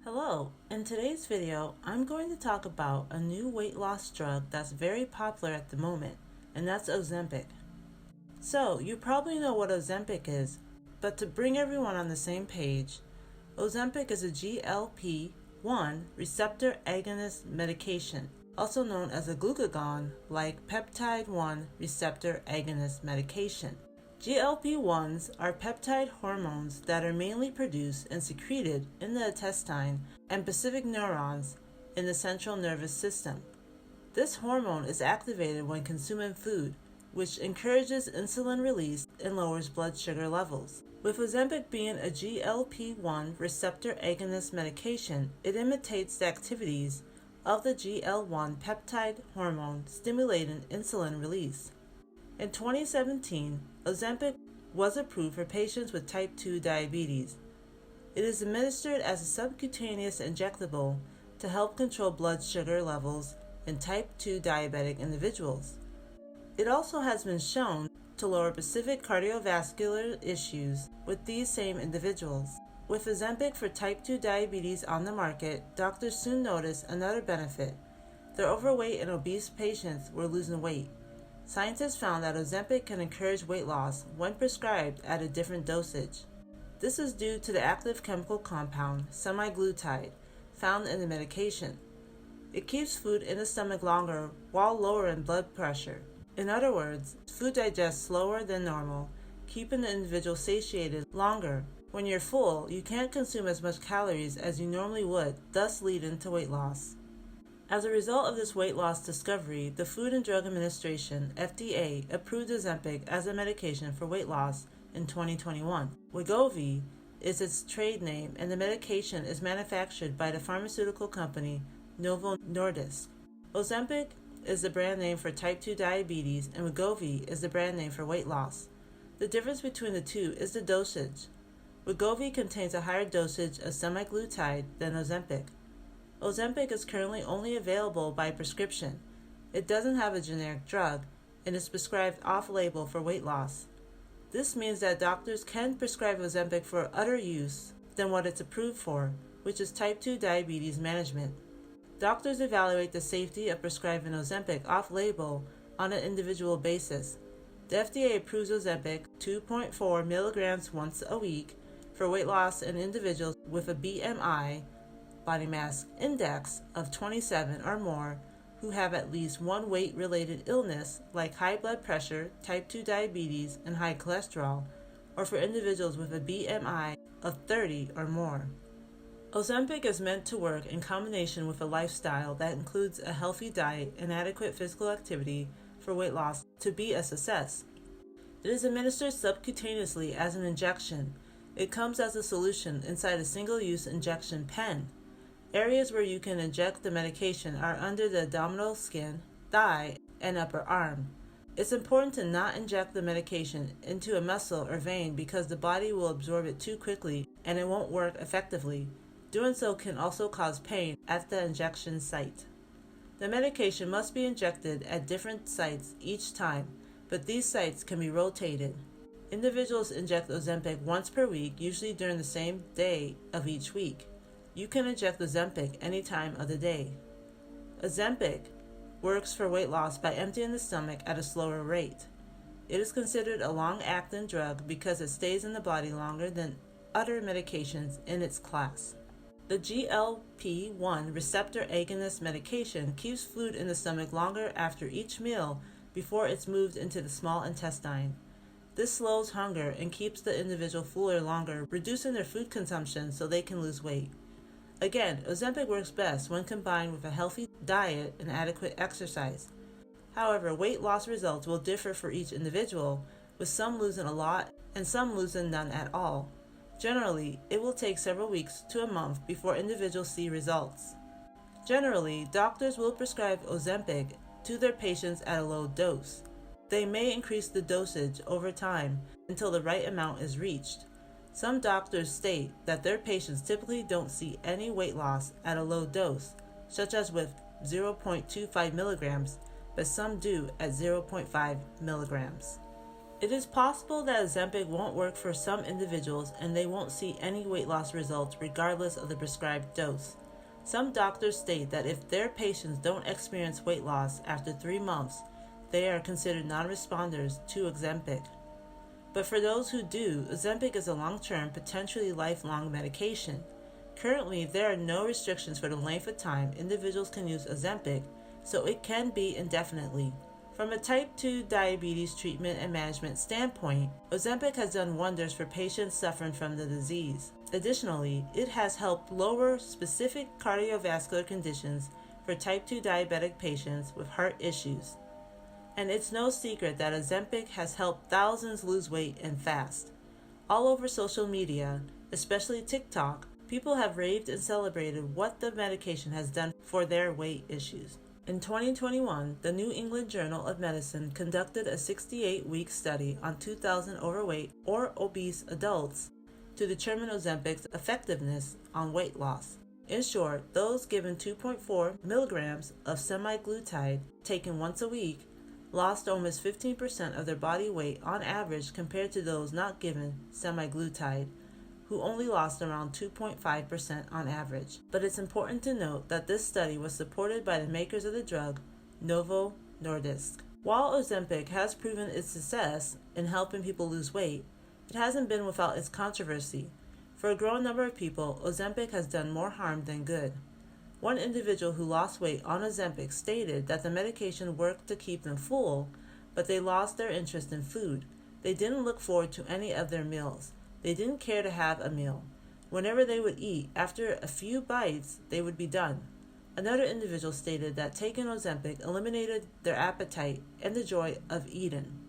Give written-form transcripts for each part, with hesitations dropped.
Hello, in today's video, I'm going to talk about a new weight loss drug that's very popular at the moment, and that's Ozempic. So, you probably know what Ozempic is, but to bring everyone on the same page, Ozempic is a GLP-1 receptor agonist medication, also known as a glucagon-like peptide-1 receptor agonist medication. GLP-1s are peptide hormones that are mainly produced and secreted in the intestine and specific neurons in the central nervous system. This hormone is activated when consuming food, which encourages insulin release and lowers blood sugar levels. With Ozempic being a GLP-1 receptor agonist medication, it imitates the activities of the GL1 peptide hormone stimulating insulin release. In 2017, Ozempic was approved for patients with type 2 diabetes. It is administered as a subcutaneous injectable to help control blood sugar levels in type 2 diabetic individuals. It also has been shown to lower specific cardiovascular issues with these same individuals. With Ozempic for type 2 diabetes on the market, doctors soon noticed another benefit. Their overweight and obese patients were losing weight. Scientists found that Ozempic can encourage weight loss when prescribed at a different dosage. This is due to the active chemical compound, semaglutide, found in the medication. It keeps food in the stomach longer while lowering blood pressure. In other words, food digests slower than normal, keeping the individual satiated longer. When you're full, you can't consume as much calories as you normally would, thus leading to weight loss. As a result of this weight loss discovery, the Food and Drug Administration, FDA, approved Ozempic as a medication for weight loss in 2021. Wegovy is its trade name, and the medication is manufactured by the pharmaceutical company Novo Nordisk. Ozempic is the brand name for type 2 diabetes, and Wegovy is the brand name for weight loss. The difference between the two is the dosage. Wegovy contains a higher dosage of semaglutide than Ozempic. Ozempic is currently only available by prescription. It doesn't have a generic drug and is prescribed off-label for weight loss. This means that doctors can prescribe Ozempic for other use than what it's approved for, which is type 2 diabetes management. Doctors evaluate the safety of prescribing Ozempic off-label on an individual basis. The FDA approves Ozempic 2.4 milligrams once a week for weight loss in individuals with a BMI body mass index of 27 or more who have at least one weight-related illness like high blood pressure, type 2 diabetes, and high cholesterol, or for individuals with a BMI of 30 or more. Ozempic is meant to work in combination with a lifestyle that includes a healthy diet and adequate physical activity for weight loss to be a success. It is administered subcutaneously as an injection. It comes as a solution inside a single-use injection pen. Areas where you can inject the medication are under the abdominal skin, thigh, and upper arm. It's important to not inject the medication into a muscle or vein because the body will absorb it too quickly and it won't work effectively. Doing so can also cause pain at the injection site. The medication must be injected at different sites each time, but these sites can be rotated. Individuals inject Ozempic once per week, usually during the same day of each week. You can inject Ozempic any time of the day. Ozempic works for weight loss by emptying the stomach at a slower rate. It is considered a long-acting drug because it stays in the body longer than other medications in its class. The GLP-1 receptor agonist medication keeps food in the stomach longer after each meal before it's moved into the small intestine. This slows hunger and keeps the individual fuller longer, reducing their food consumption so they can lose weight. Again, Ozempic works best when combined with a healthy diet and adequate exercise. However, weight loss results will differ for each individual, with some losing a lot and some losing none at all. Generally, it will take several weeks to a month before individuals see results. Generally, doctors will prescribe Ozempic to their patients at a low dose. They may increase the dosage over time until the right amount is reached. Some doctors state that their patients typically don't see any weight loss at a low dose, such as with 0.25 milligrams, but some do at 0.5 milligrams. It is possible that Ozempic won't work for some individuals and they won't see any weight loss results regardless of the prescribed dose. Some doctors state that if their patients don't experience weight loss after 3 months, they are considered non-responders to Ozempic. But for those who do, Ozempic is a long-term, potentially lifelong medication. Currently, there are no restrictions for the length of time individuals can use Ozempic, so it can be indefinitely. From a type 2 diabetes treatment and management standpoint, Ozempic has done wonders for patients suffering from the disease. Additionally, it has helped lower specific cardiovascular conditions for type 2 diabetic patients with heart issues. And it's no secret that Ozempic has helped thousands lose weight and fast. All over social media, especially TikTok, people have raved and celebrated what the medication has done for their weight issues. In 2021, the New England Journal of Medicine conducted a 68-week study on 2,000 overweight or obese adults to determine Ozempic's effectiveness on weight loss. In short, those given 2.4 milligrams of semaglutide taken once a week lost almost 15% of their body weight on average compared to those not given semaglutide, who only lost around 2.5% on average. But it's important to note that this study was supported by the makers of the drug, Novo Nordisk. While Ozempic has proven its success in helping people lose weight, it hasn't been without its controversy. For a growing number of people, Ozempic has done more harm than good. One individual who lost weight on Ozempic stated that the medication worked to keep them full, but they lost their interest in food. They didn't look forward to any of their meals. They didn't care to have a meal. Whenever they would eat, after a few bites, they would be done. Another individual stated that taking Ozempic eliminated their appetite and the joy of eating.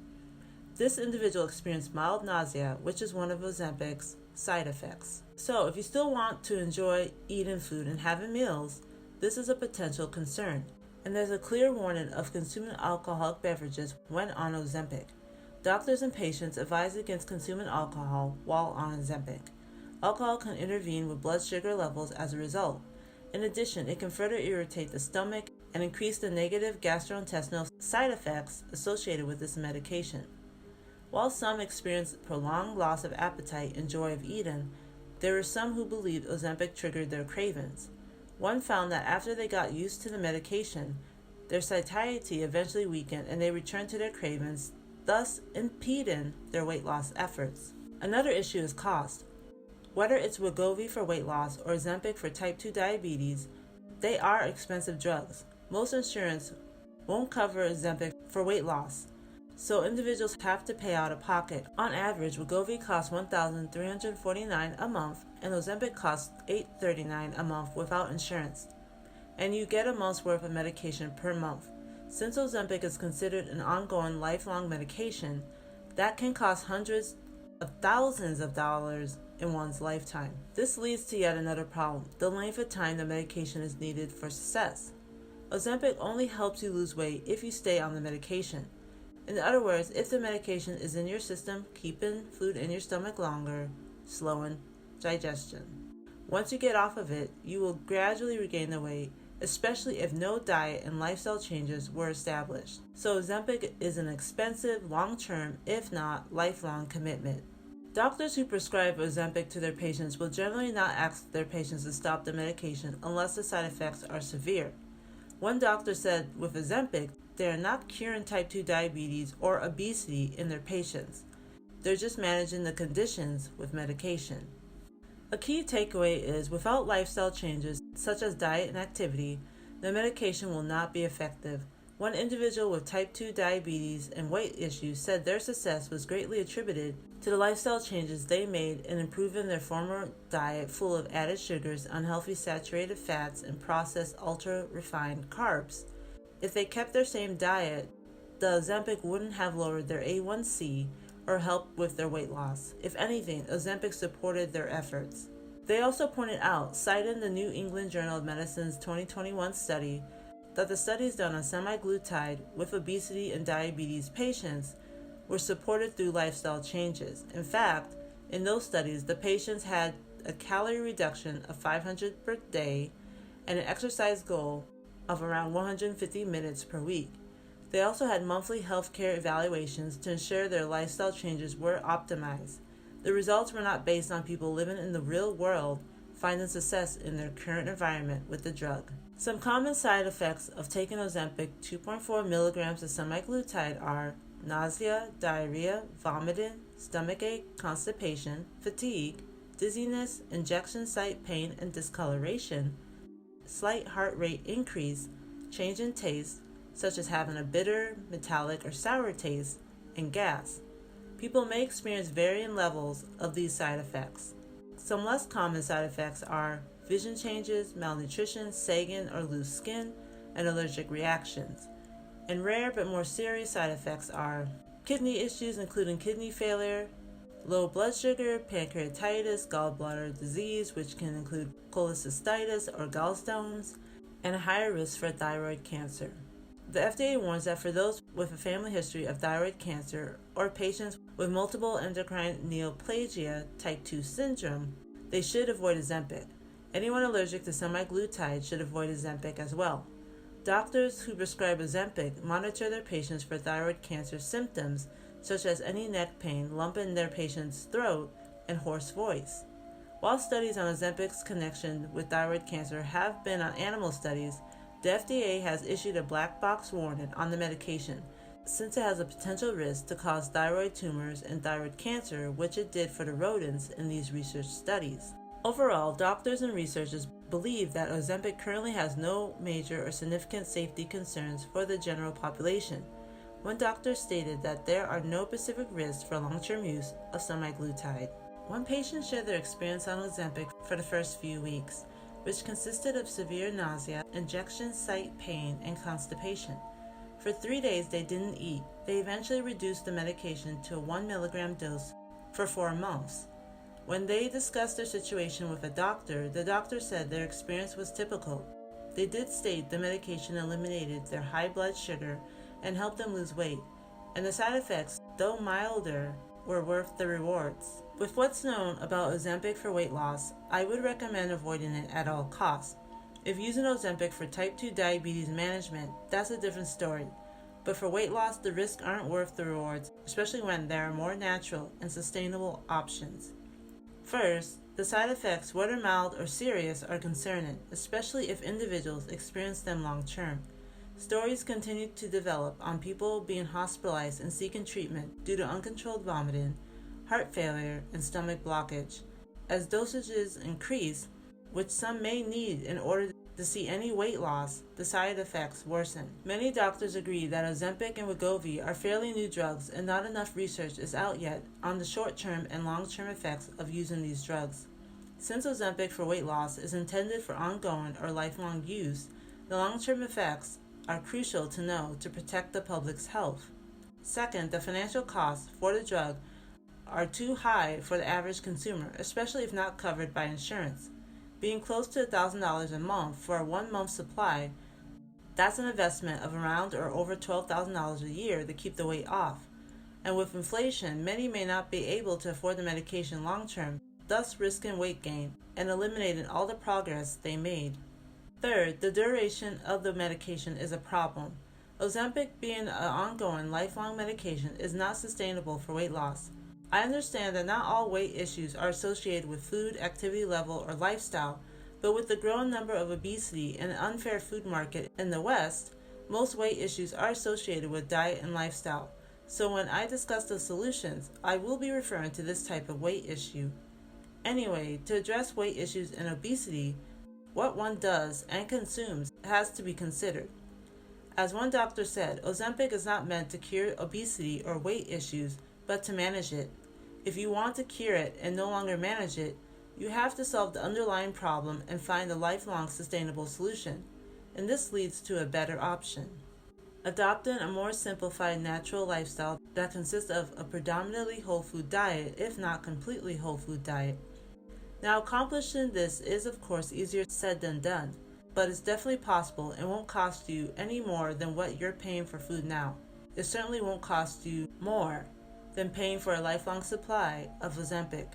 This individual experienced mild nausea, which is one of Ozempic's side effects. So, if you still want to enjoy eating food and having meals, this is a potential concern. And there's a clear warning of consuming alcoholic beverages when on Ozempic. Doctors and patients advise against consuming alcohol while on Ozempic. Alcohol can intervene with blood sugar levels as a result. In addition, it can further irritate the stomach and increase the negative gastrointestinal side effects associated with this medication. While some experience prolonged loss of appetite and joy of eating, there were some who believed Ozempic triggered their cravings. One found that after they got used to the medication, their satiety eventually weakened and they returned to their cravings, thus impeding their weight loss efforts. Another issue is cost. Whether it's Wegovy for weight loss or Ozempic for type 2 diabetes, they are expensive drugs. Most insurance won't cover Ozempic for weight loss, so individuals have to pay out of pocket. On average, Wegovy costs $1,349 a month and Ozempic costs $839 a month without insurance. And you get a month's worth of medication per month. Since Ozempic is considered an ongoing lifelong medication, that can cost hundreds of thousands of dollars in one's lifetime. This leads to yet another problem, the length of time the medication is needed for success. Ozempic only helps you lose weight if you stay on the medication. In other words, if the medication is in your system, keeping food in your stomach longer, slowing digestion. Once you get off of it, you will gradually regain the weight, especially if no diet and lifestyle changes were established. So Ozempic is an expensive, long-term, if not lifelong commitment. Doctors who prescribe Ozempic to their patients will generally not ask their patients to stop the medication unless the side effects are severe. One doctor said with Ozempic, they are not curing type 2 diabetes or obesity in their patients. They're just managing the conditions with medication. A key takeaway is without lifestyle changes such as diet and activity, the medication will not be effective. One individual with type 2 diabetes and weight issues said their success was greatly attributed to the lifestyle changes they made in improving their former diet full of added sugars, unhealthy saturated fats, and processed ultra-refined carbs. If they kept their same diet, the Ozempic wouldn't have lowered their A1C or helped with their weight loss. If anything, Ozempic supported their efforts. They also pointed out, citing the New England Journal of Medicine's 2021 study, that the studies done on semaglutide with obesity and diabetes patients were supported through lifestyle changes. In fact, in those studies, the patients had a calorie reduction of 500 per day and an exercise goal of around 150 minutes per week. They also had monthly healthcare evaluations to ensure their lifestyle changes were optimized. The results were not based on people living in the real world finding success in their current environment with the drug. Some common side effects of taking Ozempic 2.4 milligrams of semaglutide are nausea, diarrhea, vomiting, stomachache, constipation, fatigue, dizziness, injection site pain and discoloration, slight heart rate increase, change in taste, such as having a bitter, metallic, or sour taste, and gas. People may experience varying levels of these side effects. Some less common side effects are vision changes, malnutrition, sagging or loose skin, and allergic reactions. And rare but more serious side effects are kidney issues including kidney failure, low blood sugar, pancreatitis, gallbladder disease, which can include cholecystitis or gallstones, and a higher risk for thyroid cancer. The FDA warns that for those with a family history of thyroid cancer or patients with multiple endocrine neoplasia type 2 syndrome, they should avoid Ozempic. Anyone allergic to semaglutide should avoid Ozempic as well. Doctors who prescribe Ozempic monitor their patients for thyroid cancer symptoms such as any neck pain, lump in their patient's throat, and hoarse voice. While studies on Ozempic's connection with thyroid cancer have been on animal studies, the FDA has issued a black box warning on the medication since it has a potential risk to cause thyroid tumors and thyroid cancer, which it did for the rodents in these research studies. Overall, doctors and researchers believe that Ozempic currently has no major or significant safety concerns for the general population. One doctor stated that there are no specific risks for long-term use of semaglutide. One patient shared their experience on Ozempic for the first few weeks, which consisted of severe nausea, injection site pain, and constipation. For 3 days they didn't eat. They eventually reduced the medication to a 1 milligram dose for 4 months. When they discussed their situation with a doctor, the doctor said their experience was typical. They did state the medication eliminated their high blood sugar and helped them lose weight, and the side effects, though milder, were worth the rewards. With what's known about Ozempic for weight loss, I would recommend avoiding it at all costs. If using Ozempic for type 2 diabetes management, that's a different story. But for weight loss, the risks aren't worth the rewards, especially when there are more natural and sustainable options. First, the side effects, whether mild or serious, are concerning, especially if individuals experience them long term. Stories continue to develop on people being hospitalized and seeking treatment due to uncontrolled vomiting, heart failure, and stomach blockage. As dosages increase, which some may need in order to see any weight loss, the side effects worsen. Many doctors agree that Ozempic and Wegovy are fairly new drugs and not enough research is out yet on the short-term and long-term effects of using these drugs. Since Ozempic for weight loss is intended for ongoing or lifelong use, the long-term effects are crucial to know to protect the public's health. Second, the financial costs for the drug are too high for the average consumer, especially if not covered by insurance. Being close to $1,000 a month for a 1 month supply, that's an investment of around or over $12,000 a year to keep the weight off. And with inflation, many may not be able to afford the medication long term, thus risking weight gain and eliminating all the progress they made. Third, the duration of the medication is a problem. Ozempic, being an ongoing, lifelong medication, is not sustainable for weight loss. I understand that not all weight issues are associated with food, activity level, or lifestyle, but with the growing number of obesity and an unfair food market in the West, most weight issues are associated with diet and lifestyle. So when I discuss the solutions, I will be referring to this type of weight issue. Anyway, to address weight issues and obesity, what one does and consumes has to be considered. As one doctor said, Ozempic is not meant to cure obesity or weight issues, but to manage it. If you want to cure it and no longer manage it, you have to solve the underlying problem and find a lifelong sustainable solution. And this leads to a better option. Adopting a more simplified natural lifestyle that consists of a predominantly whole food diet, if not completely whole food diet. Now, accomplishing this is of course easier said than done, but it's definitely possible and won't cost you any more than what you're paying for food now. It certainly won't cost you more than paying for a lifelong supply of Ozempic.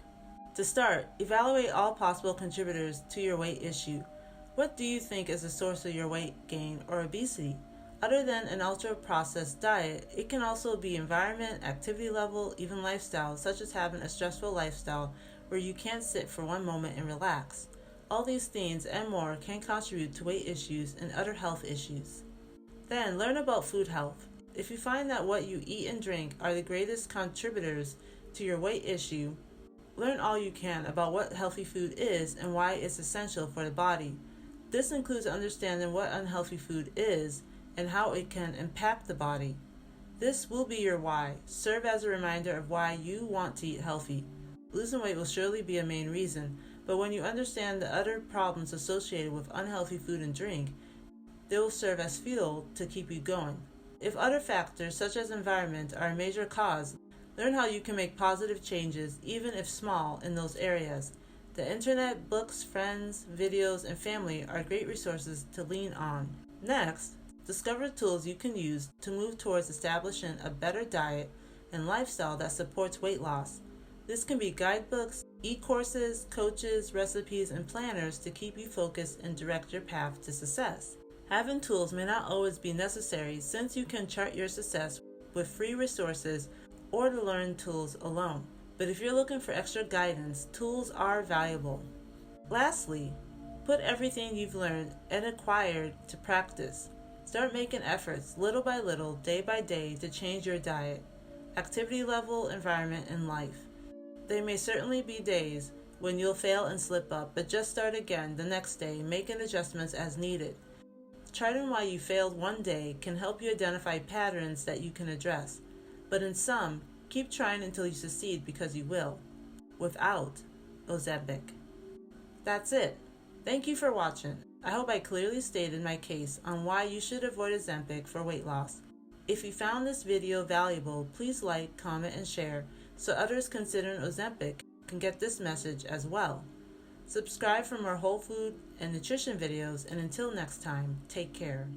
To start, evaluate all possible contributors to your weight issue. What do you think is the source of your weight gain or obesity? Other than an ultra-processed diet, it can also be environment, activity level, even lifestyle, such as having a stressful lifestyle where you can't sit for one moment and relax. All these things and more can contribute to weight issues and other health issues. Then, learn about food health. If you find that what you eat and drink are the greatest contributors to your weight issue, learn all you can about what healthy food is and why it's essential for the body. This includes understanding what unhealthy food is and how it can impact the body. This will be your why. Serve as a reminder of why you want to eat healthy. Losing weight will surely be a main reason, but when you understand the other problems associated with unhealthy food and drink, they will serve as fuel to keep you going. If other factors such as environment are a major cause, learn how you can make positive changes, even if small, in those areas. The internet, books, friends, videos, and family are great resources to lean on. Next, discover tools you can use to move towards establishing a better diet and lifestyle that supports weight loss. This can be guidebooks, e-courses, coaches, recipes, and planners to keep you focused and direct your path to success. Having tools may not always be necessary, since you can chart your success with free resources or to learn tools alone. But if you're looking for extra guidance, tools are valuable. Lastly, put everything you've learned and acquired to practice. Start making efforts, little by little, day by day, to change your diet, activity level, environment, and life. There may certainly be days when you'll fail and slip up, but just start again the next day, making adjustments as needed. Charting why you failed one day can help you identify patterns that you can address, but in some, keep trying until you succeed, because you will, without Ozempic. That's it. Thank you for watching. I hope I clearly stated my case on why you should avoid Ozempic for weight loss. If you found this video valuable, please like, comment, and share so others considering Ozempic can get this message as well. Subscribe for more whole food and nutrition videos, and until next time, take care.